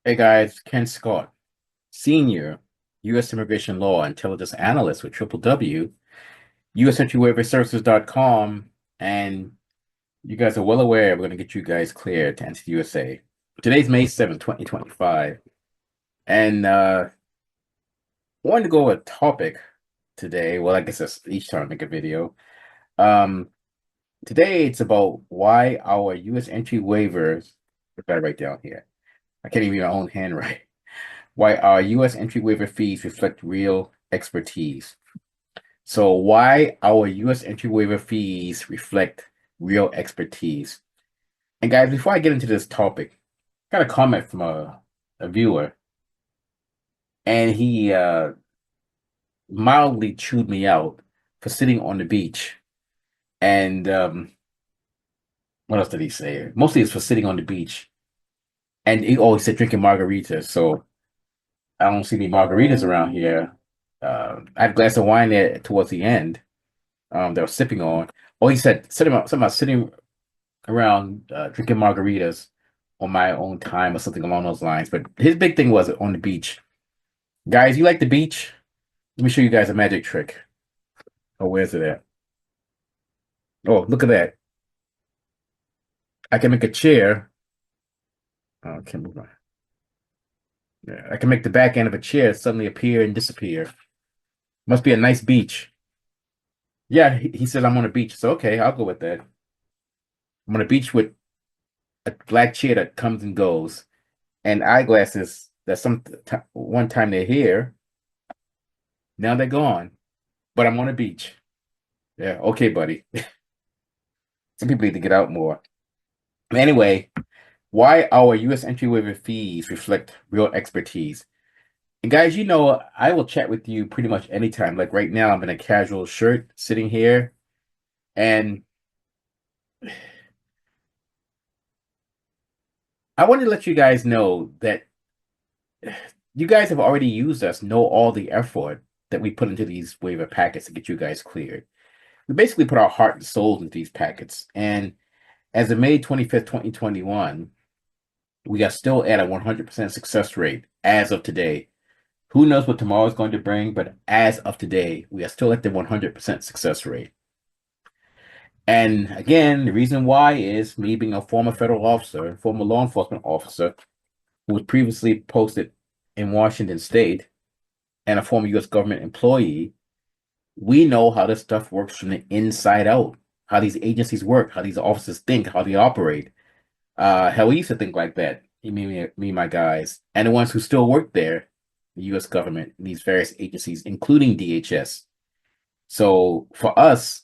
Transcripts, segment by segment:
Hey guys, Ken Scott, Senior, U.S. Immigration Law Intelligence Analyst with Triple W, USentryWaiverServices.com, and you guys are well aware we're going to get you guys cleared to enter the USA. Today's May 7th, 2025, and I wanted to go with a topic today. Well, I guess that's each time I make a video. Um, Today it's about why our U.S. entry waivers, I gotta write down here. I can't even read my own handwriting. Why our U.S. entry waiver fees reflect real expertise. So, why our U.S. entry waiver fees reflect real expertise. And guys, before I get into this topic, I got a comment from a viewer, and he mildly chewed me out for sitting on the beach. And what else did he say? Mostly it's for sitting on the beach. And he always said drinking margaritas. So I don't see any margaritas around here. I had a glass of wine there towards the end that I was sipping on. Oh, he said something about sitting around drinking margaritas on my own time or something along those lines. But his big thing was on the beach. Guys, you like the beach? Let me show you guys a magic trick. Oh, where's it at? Oh, look at that. I can make a chair. Oh, I can't move on. Yeah, I can make the back end of a chair suddenly appear and disappear. Must be a nice beach. Yeah, he said I'm on a beach. So okay, I'll go with that. I'm on a beach with a black chair that comes and goes, and eyeglasses that one time they're here, now they're gone. But I'm on a beach. Yeah, okay, buddy. Some people need to get out more. Anyway, why our U.S. entry waiver fees reflect real expertise. And guys, I will chat with you pretty much anytime. Like right now, I'm in a casual shirt sitting here, and I want to let you guys know that you guys have already used us, know all the effort that we put into these waiver packets to get you guys cleared. We basically put our heart and soul into these packets. And as of May 25th, 2021, we are still at a 100% success rate as of today. Who knows what tomorrow is going to bring, but as of today, we are still at the 100% success rate. And again, the reason why is me being a former federal officer, former law enforcement officer who was previously posted in Washington State and a former U.S. government employee. We know how this stuff works from the inside out, how these agencies work, how these officers think, how they operate. Hell, we used to think like that. Me, my guys, and the ones who still work there, the U.S. government, these various agencies, including DHS. So for us,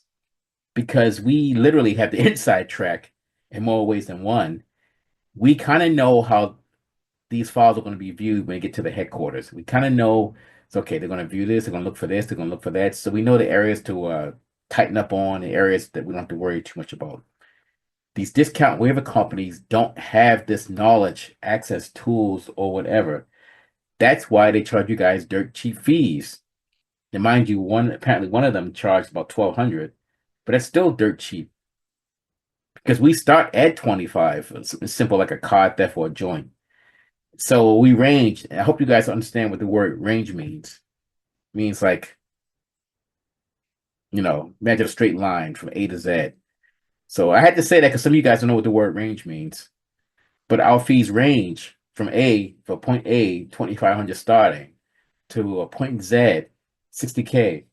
because we literally have the inside track in more ways than one, we kind of know how these files are going to be viewed when they get to the headquarters. We kind of know it's okay. They're going to view this. They're going to look for this. They're going to look for that. So we know the areas to tighten up on, the areas that we don't have to worry too much about. These discount waiver companies don't have this knowledge, access, tools, or whatever. That's why they charge you guys dirt cheap fees. And mind you, apparently one of them charged about 1,200, but that's still dirt cheap because we start at 25. It's simple like a car theft or a joint. So we range. I hope you guys understand what the word range means. It means like, imagine a straight line from A to Z. So I had to say that because some of you guys don't know what the word range means. But our fees range from point A, 2,500 starting to a point Z, 60K.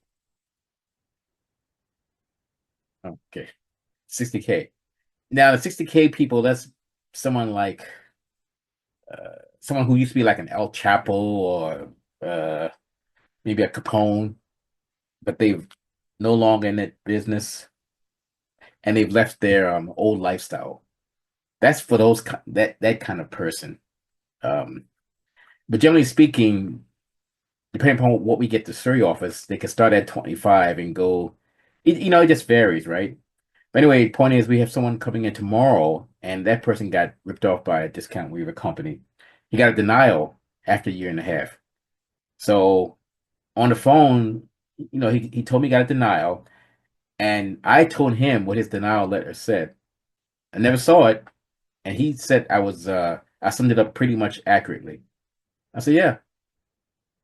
Okay, 60K. Now the 60K people, that's someone like someone who used to be like an El Chapo or maybe a Capone, but they've no longer in that business and they've left their old lifestyle. That's for that kind of person. Um, but generally speaking, depending upon what we get to Surrey office, they can start at 25 and go. It just varies, right? But anyway, point is, we have someone coming in tomorrow, and that person got ripped off by a discount waiver company. He got a denial after a year and a half. So on the phone, he told me he got a denial, and I told him what his denial letter said. I never saw it, and he said I I summed it up pretty much accurately. I said, yeah.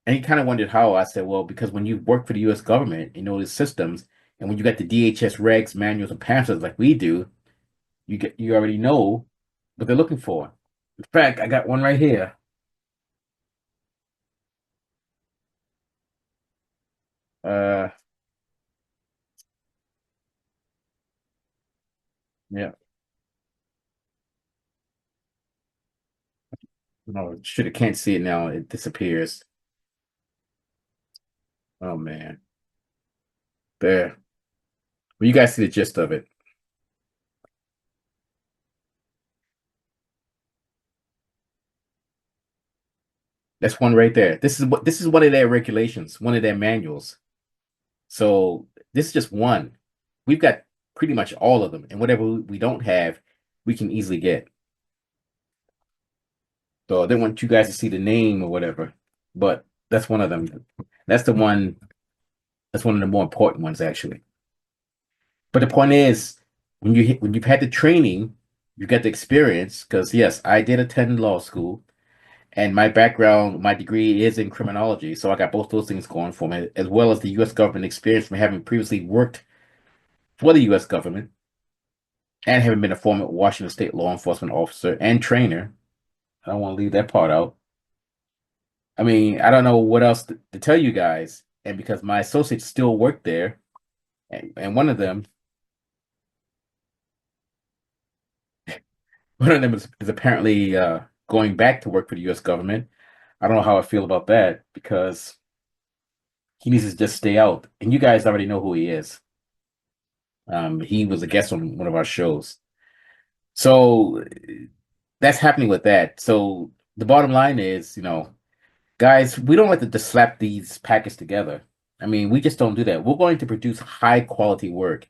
And he kind of wondered how. I said, well, because when you work for the US government, you know the systems, and when you got the DHS regs, manuals, and pamphlets like we do, you already know what they're looking for. In fact, I got one right here. Uh, yeah. No, should have can't see it now. It disappears. Oh man. There. Well, you guys see the gist of it. That's one right there. This is one of their regulations, one of their manuals. So this is just one. We've got pretty much all of them, and whatever we don't have, we can easily get. So I didn't want you guys to see the name or whatever, but that's one of them. That's the one. That's one of the more important ones, actually. But the point is, when you've had the training, you get the experience. Because yes, I did attend law school, and my background, my degree is in criminology, so I got both those things going for me, as well as the U.S. government experience from having previously worked for the U.S. government and having been a former Washington State law enforcement officer and trainer. I don't want to leave that part out. I mean, I don't know what else to tell you guys. And because my associates still work there, and one of them is apparently going back to work for the U.S. government. I don't know how I feel about that because he needs to just stay out. And you guys already know who he is. He was a guest on one of our shows. So that's happening with that. So the bottom line is, guys, we don't like to just slap these packets together. I mean, we just don't do that. We're going to produce high quality work.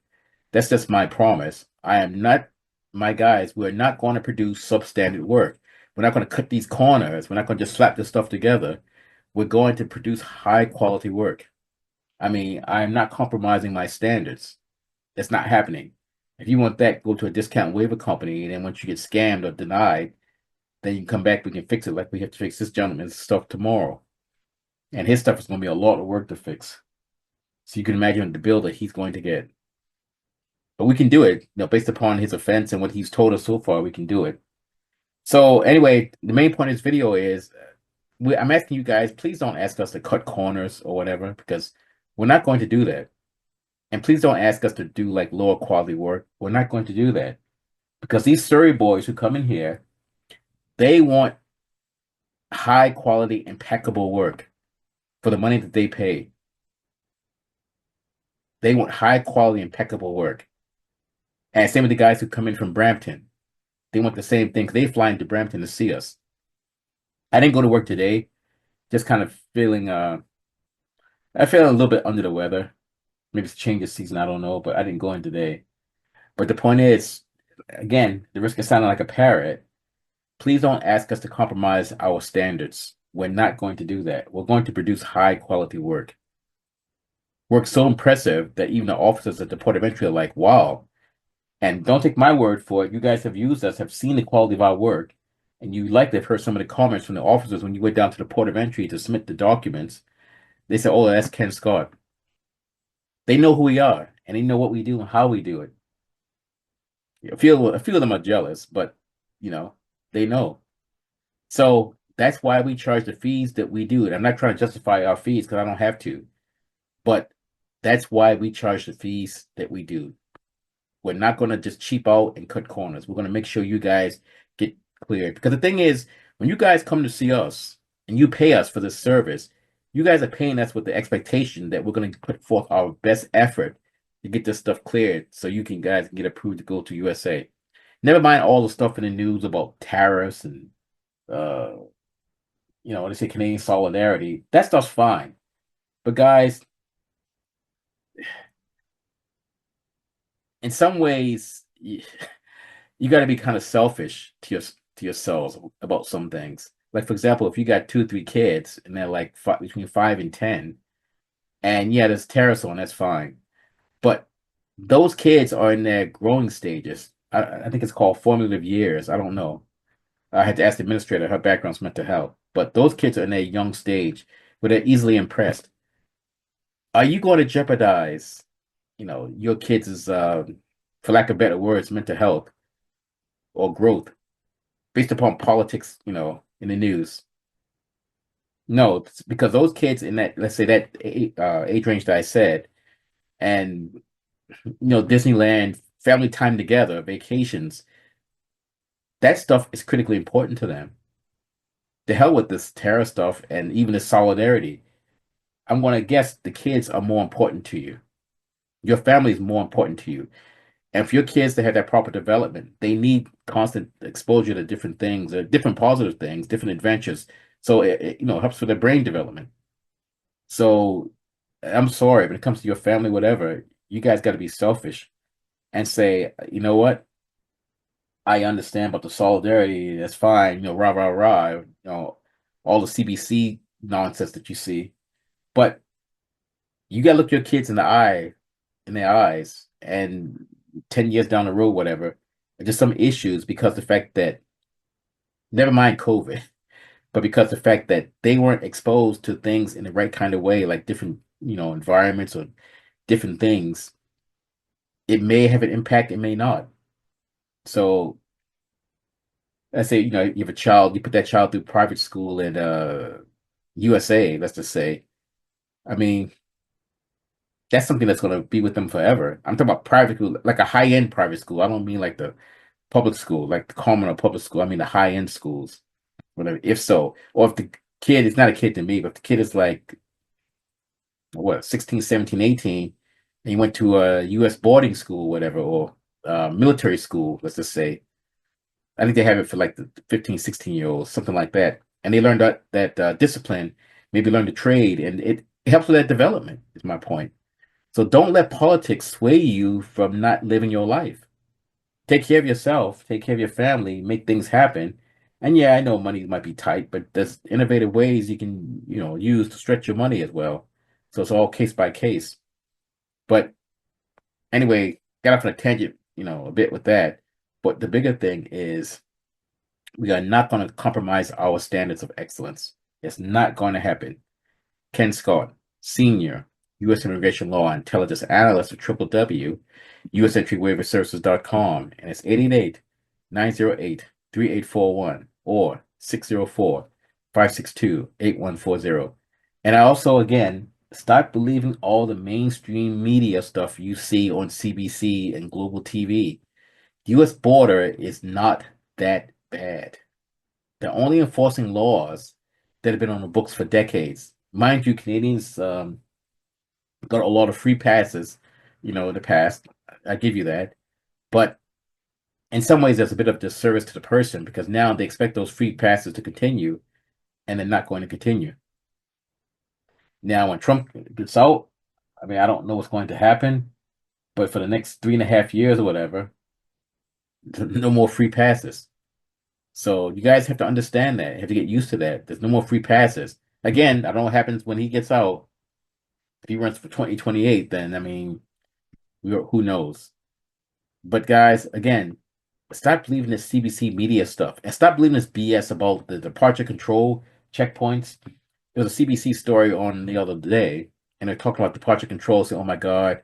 That's just my promise. I am not, my guys, we're not going to produce substandard work. We're not going to cut these corners. We're not going to just slap this stuff together. We're going to produce high quality work. I mean, I'm not compromising my standards. That's not happening. If you want that, go to a discount waiver company, and then once you get scammed or denied, then you can come back. We can fix it like we have to fix this gentleman's stuff tomorrow. And his stuff is going to be a lot of work to fix. So you can imagine the bill that he's going to get. But we can do it, based upon his offense and what he's told us so far, we can do it. So anyway, the main point of this video is I'm asking you guys, please don't ask us to cut corners or whatever, because we're not going to do that. And please don't ask us to do like lower quality work. We're not going to do that. Because these Surrey boys who come in here, they want high quality, impeccable work for the money that they pay. They want high quality, impeccable work. And same with the guys who come in from Brampton. They want the same thing. They fly into Brampton to see us. I didn't go to work today, just kind of I feel a little bit under the weather. Maybe it's a change of season, I don't know, but I didn't go in today. But the point is, again, the risk of sounding like a parrot, please don't ask us to compromise our standards. We're not going to do that. We're going to produce high quality work. Work so impressive that even the officers at the port of entry are like, wow. And don't take my word for it. You guys have used us, have seen the quality of our work, and you likely have heard some of the comments from the officers when you went down to the port of entry to submit the documents. They said, oh, that's Ken Scott. They know who we are, and they know what we do and how we do it. A few of them are jealous, but you know, they know. So that's why we charge the fees that we do. And I'm not trying to justify our fees because I don't have to, but that's why we charge the fees that we do. We're not going to just cheap out and cut corners. We're going to make sure you guys get cleared. Because the thing is, when you guys come to see us and you pay us for this service, you guys are paying us with the expectation that we're going to put forth our best effort to get this stuff cleared so you can guys get approved to go to USA. Never mind all the stuff in the news about tariffs and uh they say Canadian solidarity. That stuff's fine. But guys, in some ways, you got to be kind of selfish to yourselves about some things. Like for example, if you got 2 or 3 kids and they're like between 5 and 10, and yeah, there's tariffs on, that's fine. But those kids are in their growing stages. I think it's called formative years. I don't know. I had to ask the administrator. Her background's mental health, but those kids are in a young stage where they're easily impressed. Are you going to jeopardize, your kids' for lack of better words, mental health or growth based upon politics, in the news? No, it's because those kids in that, let's say that age range that I said, and Disneyland, family time together, vacations, that stuff is critically important to them. The hell with this terror stuff and even the solidarity. I'm going to guess the kids are more important to you. Your family is more important to you. And for your kids to have that proper development, they need constant exposure to different things, different positive things, different adventures. So it helps with their brain development. So I'm sorry, when it comes to your family, whatever, you guys got to be selfish and say, you know what? I understand about the solidarity. That's fine. Rah, rah, rah. All the CBC nonsense that you see. But you got to look your kids in the eye, in their eyes, and 10 years down the road, whatever, just some issues because the fact that, never mind COVID, but because the fact that they weren't exposed to things in the right kind of way, like different, environments or different things, it may have an impact, it may not. So let's say, you have a child, you put that child through private school in USA, let's just say. I mean, that's something that's going to be with them forever. I'm talking about private school, like a high-end private school. I don't mean like the public school, like the common or public school. I mean the high-end schools, whatever. If so, or if the kid, it's not a kid to me, but if the kid is like, what, 16, 17, 18, and he went to a US boarding school, whatever, or military school, let's just say. I think they have it for like the 15, 16-year-olds, something like that. And they learn that discipline, maybe learn to trade, and it helps with that development, is my point. So don't let politics sway you from not living your life. Take care of yourself, take care of your family, make things happen. And yeah, I know money might be tight, but there's innovative ways you can, use to stretch your money as well. So it's all case by case. But anyway, got off on a tangent, a bit with that. But the bigger thing is we are not going to compromise our standards of excellence. It's not going to happen. Ken Scott, Senior, U.S. Immigration Law and Intelligence Analyst at www.usentry waiverservices.com, and it's 888-908-3841 or 604-562-8140. And I also, again, stop believing all the mainstream media stuff you see on CBC and global TV. U.S. border is not that bad. They're only enforcing laws that have been on the books for decades. Mind you, Canadians got a lot of free passes, in the past. I give you that. But in some ways, there's a bit of disservice to the person because now they expect those free passes to continue and they're not going to continue. Now, when Trump gets out, I mean, I don't know what's going to happen, but for the next 3.5 years or whatever, no more free passes. So you guys have to understand that. You have to get used to that. There's no more free passes. Again, I don't know what happens when he gets out. If he runs for 2028, then I mean, who knows? But guys, again, stop believing this CBC media stuff and stop believing this BS about the departure control checkpoints. There was a CBC story on the other day, and they're talking about departure control, saying, "Oh my God,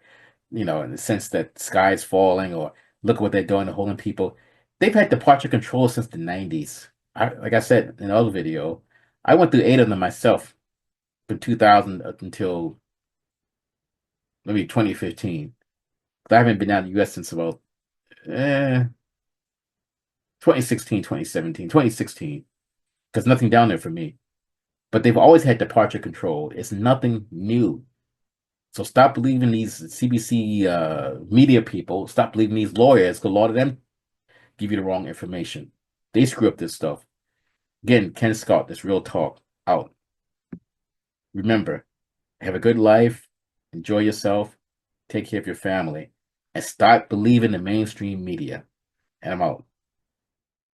in the sense that the sky is falling, or look what they're doing to holding people." They've had departure control since the 90s. Like I said in the other video, I went through 8 of them myself from 2000 up until maybe 2015. I haven't been out of the US since about 2016, 2017, 2016, because nothing down there for me. But they've always had departure control. It's nothing new. So stop believing these CBC media people. Stop believing these lawyers, because a lot of them give you the wrong information. They screw up this stuff. Again, Ken Scott, this real talk out. Remember, have a good life, enjoy yourself, take care of your family, and stop believing the mainstream media. And I'm out.